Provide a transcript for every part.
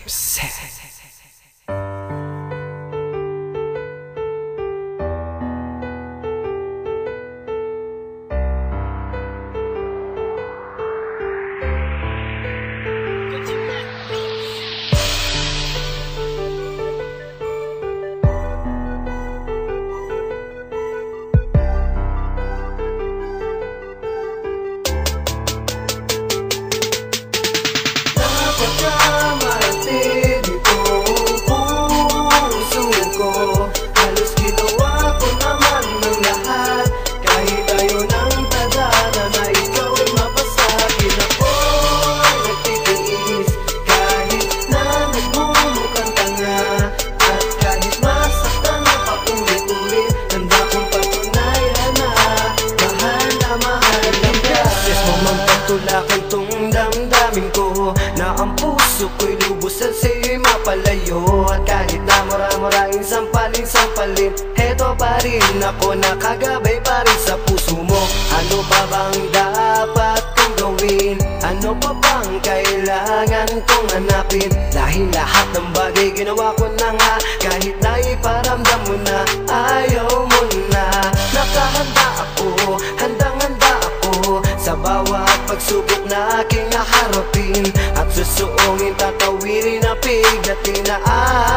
Set. Tulakan tong damdamin ko na ang puso ko'y lubusan sa'yo'y mapalayo. At kahit na mura-muraing sampalin, heto pa rin ako, nakagabay pa rin sa puso mo. Ano pa bang dapat kong gawin? Ano pa bang kailangan kong hanapin? Dahil lahat ng bagay ginawa ko na nga, kahit na iparamdam mo na ayaw mo na. Nakahanda ako, handang-handa ako sa bawat pagsubok na aking naharapin. At susuungin, tatawirin ang bigatin na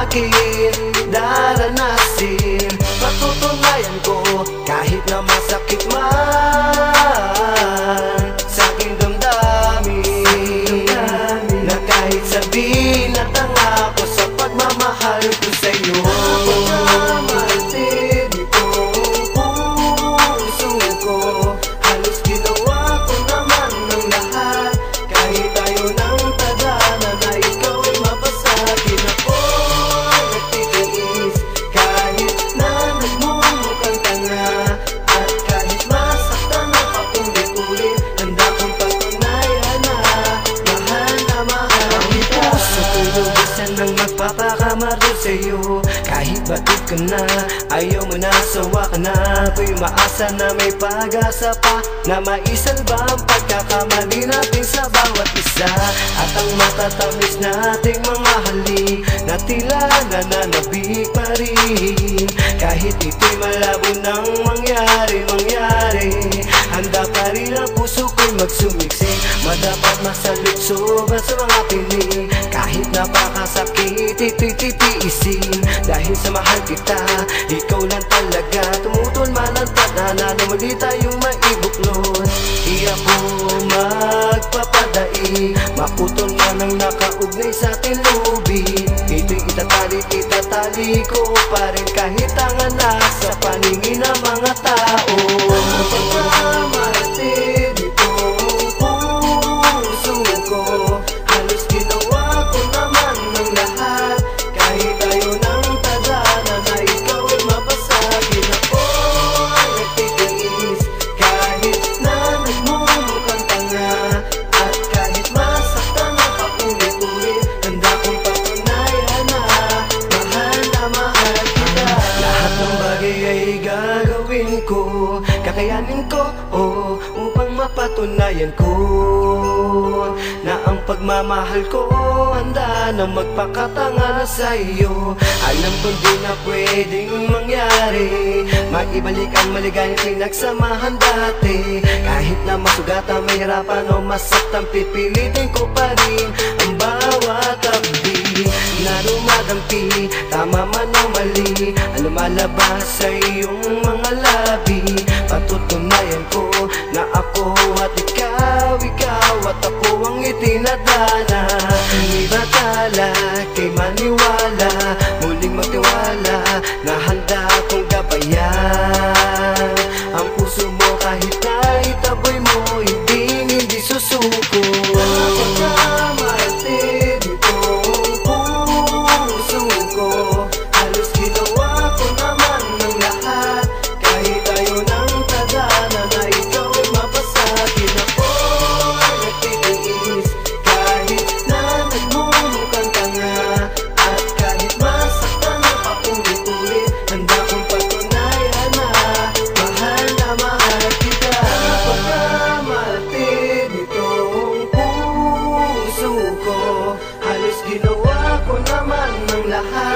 akin daranasin. Patutunayan ko kahit na masakit man sa aking damdamin, na kahit sabihin na tanga ko sa pagmamahal ko sa'yo. Nang magpapakamaro sa'yo, kahit batid ka na, ayaw mo na, sawa ka na. Ako'y maasa na may pag-asa pa na maisalba ang pagkakamali natin sa bawat isa. At ang matatamis nating mga halik na tila nananabik pa rin. Kahit ito'y malabo nang mangyari, handa pa rin ang puso ko'y magsumiksik. Madapat masalutsoban sa mga piling, kahit napakasakit ito'y titiisin. Dahil sa mahal kita, ikaw lang talaga. Tumutol man ang tadhana na muli tayong maibuklod. Di ako magpapadai, maputol man ang nakaugnay sa ating lubid. Ito'y itatali ko pa rin kahit tanga na sa paningin ng mga tao. Pagkamatid itong puso ko, halos ginawa ko naman ng lahat. Kahit ayaw ng tadhana na ikaw'y mapasagin, ako'y nagtitiis. Kahit na nagmumukhang tanga, at kahit masaktan ang paulit-ulit, handa kong patunayan na mahal kita. Lahat ng bagay ay gagawin ko, kakayanin ko, upang mapatunayan ko na ang pagmamahal ko handa na magpakatanga na sa iyo. Alam ko di na pwedeng mangyari, maibalik ang maligayang pinagsamahan dati. Kahit na masugatan, mahirapan o masaktan, pipilitin ko pa rin ang bawat abdi na dumadampi. Tama man o mali ang lumalabas sa iyong mga labi, patutunayan ko na ako at ikaw at ako ang itinadhana. Hindi batala kay maniwala, muling magtiwala na handa kong gabayan ang puso mo. Kahit na itaboy mo, hindi susuko. Pagkamatid itong puso ko, halos ginawa ko naman ng lahat. Kahit ayaw ng tadhana na ikaw'y mapasagin, ako'y nagtitiis. Kahit na nagmumukhang tanga, at kahit lahat.